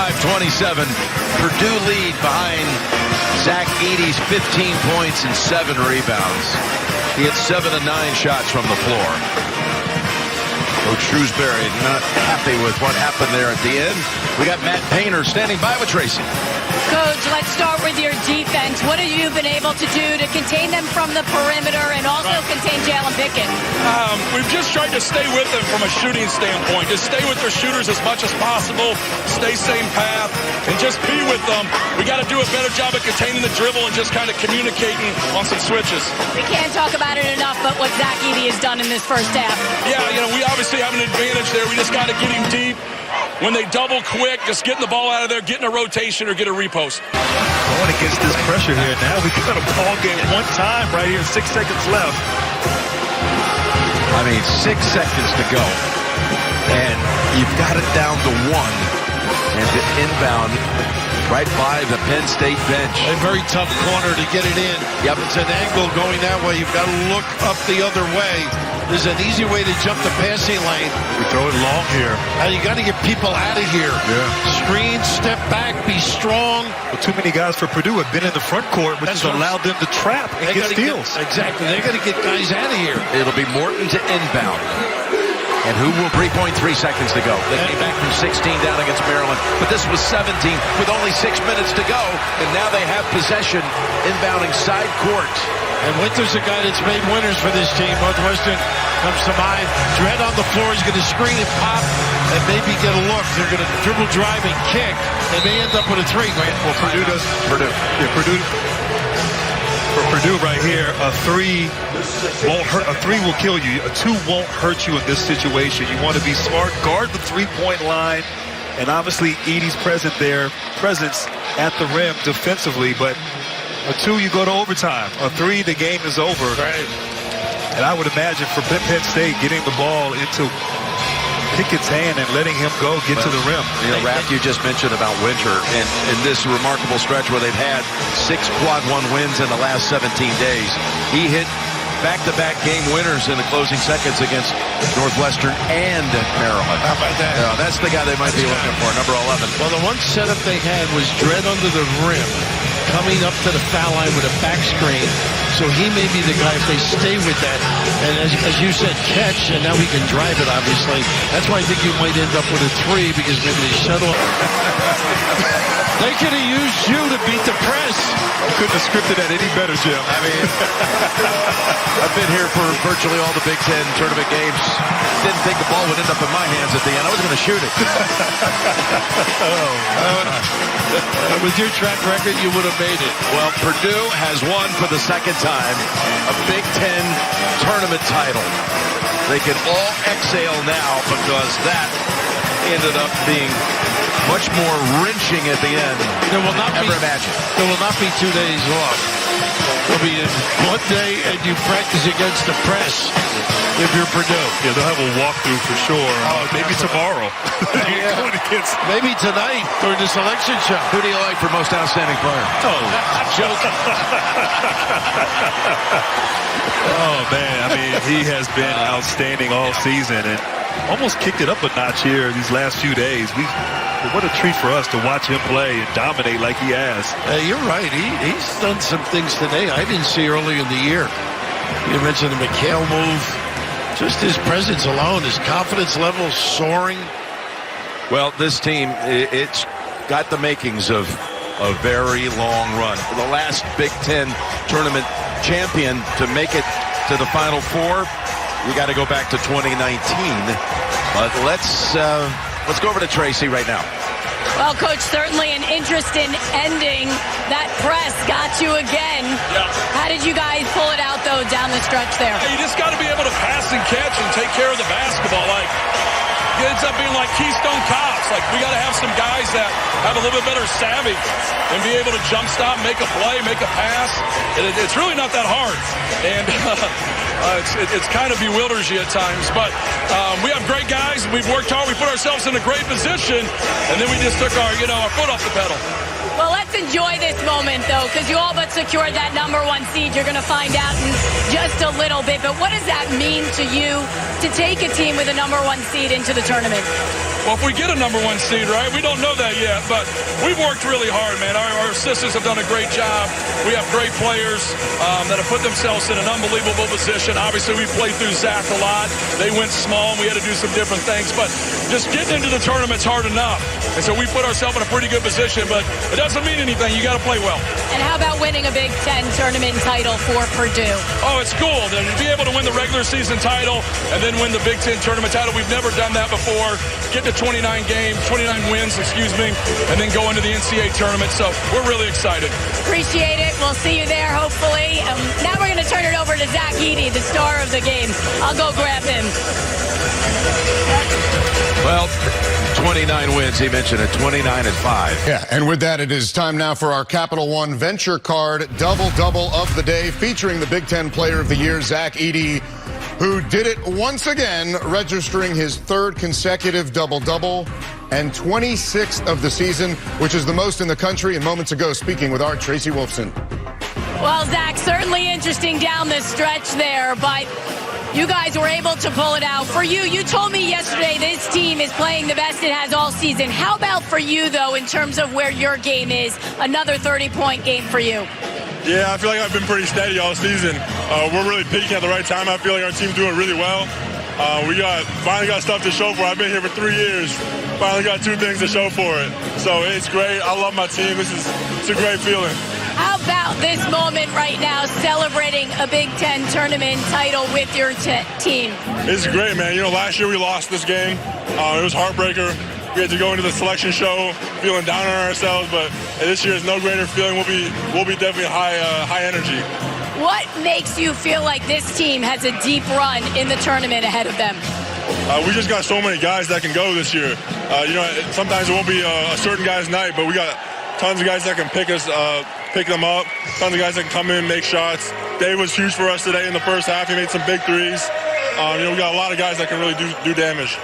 35-27. Purdue lead behind Zach Edey's 15 points and 7 rebounds. He had 7 of 9 shots from the floor. Coach Shrewsbury not happy with what happened there at the end. We got Matt Painter standing by with Tracy. Coach, let's start with your defense. What have you been able to do to contain them from the perimeter and also contain Jalen Pickett? We've just tried to stay with them from a shooting standpoint. Just stay with their shooters as much as possible. Stay same path and just be with them. We got to do a better job of containing the dribble and just kind of communicating on some switches. We can't talk about it enough, but what Zach Edey has done in this first half. Yeah, we obviously have an advantage there. We just got to get him deep. When they double quick, just getting the ball out of there, getting a rotation or get a repost. Going against this pressure here now. We got a ball game one time right here, 6 seconds left. I mean, 6 seconds to go. And you've got it down to 1. And the inbound right by the Penn State bench. A very tough corner to get it in. Yep. It's an angle going that way. You've got to look up the other way. There's an easy way to jump the passing lane. We throw it long here. Now you got to get people out of here. Yeah. Screen, step back, be strong. Well, too many guys for Purdue have been in the front court, which has allowed them to trap and get steals. Exactly. They got to get guys out of here. It'll be Morton to inbound. And who will 3.3 seconds to go? They came back from 16 down against Maryland. But this was 17 with only 6 minutes to go. And now they have possession inbounding side court. And Winter's a guy that's made winners for this team. Northwestern comes to mind. Dredd on the floor. He's going to screen and pop and maybe get a look. They're going to dribble, drive, and kick. They may end up with a 3. Well, Purdue does. Purdue. Yeah, Purdue. For Purdue right here, a 3 won't hurt. A 3 will kill you. A 2 won't hurt you in this situation. You want to be smart, guard the 3-point line, and obviously Edey's presence at the rim defensively. But a 2, you go to overtime. A 3, the game is over. Right. And I would imagine for Penn State getting the ball into Pickett's hand and letting him go get to the rim. Raph, you just mentioned about Winter and in this remarkable stretch where they've had 6 quad 1 wins in the last 17 days. He hit back-to-back game winners in the closing seconds against Northwestern and Maryland. How about that? Yeah, that's the guy they might be looking for, number 11. Well, the one setup they had was Dredd under the rim, coming up to the foul line with a back screen. So he may be the guy if they stay with that. And as you said, catch, and now he can drive it, obviously. That's why I think you might end up with a 3 because maybe they settle. They could have used you to beat the press. You couldn't have scripted that any better, Jim. I mean, I've been here for virtually all the Big Ten tournament games. Didn't think the ball would end up in my hands at the end. I was going to shoot it. With your track record, you would have made it. Well, Purdue has won for the second time a Big Ten tournament title. They can all exhale now because that ended up being much more wrenching at the end There will not than ever imagined. There will not be 2 days off. There'll be one day, and you practice against the press if you're Purdue. Yeah, they'll have a walkthrough for sure. Maybe tomorrow. Maybe tonight during the selection show. Who do you like for most outstanding player? Oh, man. I mean, he has been outstanding all season and almost kicked it up a notch here these last few days. What a treat for us to watch him play and dominate like he has. You're right. He's done some things today I didn't see early in the year. You mentioned the McHale move. Just his presence alone, his confidence level soaring. Well, this team, it's got the makings of a very long run. The last Big Ten tournament champion to make it to the Final Four, you got to go back to 2019. But let's go over to Tracy right now. Well, Coach, certainly an interest in ending. That press got you again. Yeah. How did you guys pull it out, though, down the stretch there? You just got to be able to pass and catch and take care of the basketball. Like, it ends up being like Keystone Cops. Like, we got to have some guys that have a little bit better savvy and be able to jump stop, make a play, make a pass. It's really not that hard. And it's kind of bewilders you at times. But we have great guys. We've worked hard. We put ourselves in a great position. And then we just took our foot off the pedal. Well, let's enjoy this moment, though, because you all but secured that #1 seed. You're going to find out in just a little bit. But what does that mean to you to take a team with a #1 seed into the tournament? Well, if we get a number 1 seed, right? We don't know that yet, but we've worked really hard, man. Our assistants have done a great job. We have great players that have put themselves in an unbelievable position. Obviously, we played through Zach a lot. They went small, and we had to do some different things, but just getting into the tournament's hard enough. And so we put ourselves in a pretty good position, but it doesn't mean anything. You got to play well. And how about winning a Big Ten tournament title for Purdue? Oh, it's cool to be able to win the regular season title and then win the Big Ten tournament title. We've never done that before. Get to 29 wins, and then go into the NCAA tournament. So we're really excited. Appreciate it. We'll see you there, hopefully. Now we're going to turn it over to Zach Edey, the star of the game. I'll go grab him. Well, 29 wins. He mentioned it. 29-5. Yeah, and with that, it is time now for our Capital One Venture Card Double-Double of the Day, featuring the Big Ten Player of the Year, Zach Edey, who did it once again, registering his 3rd consecutive double-double and 26th of the season, which is the most in the country. And moments ago, speaking with our Tracy Wolfson. Well, Zach, certainly interesting down the stretch there, but you guys were able to pull it out. For you, you told me yesterday this team is playing the best it has all season. How about for you, though, in terms of where your game is? Another 30-point game for you. Yeah, I feel like I've been pretty steady all season. We're really peaking at the right time. I feel like our team's doing really well. We finally got stuff to show for it. I've been here for 3 years. Finally got 2 things to show for it. So it's great. I love my team. It's a great feeling. How about this moment right now, celebrating a Big Ten tournament title with your team? It's great, man. You know, last year we lost this game. It was heartbreaker. We had to go into the selection show feeling down on ourselves, but this year is no greater feeling. We'll be definitely high energy. What makes you feel like this team has a deep run in the tournament ahead of them? We just got so many guys that can go this year. You know, sometimes it won't be a certain guy's night, but we got tons of guys that can pick them up. Tons of guys that can come in, make shots. Dave was huge for us today in the first half. He made some big threes. You know, we got a lot of guys that can really do damage.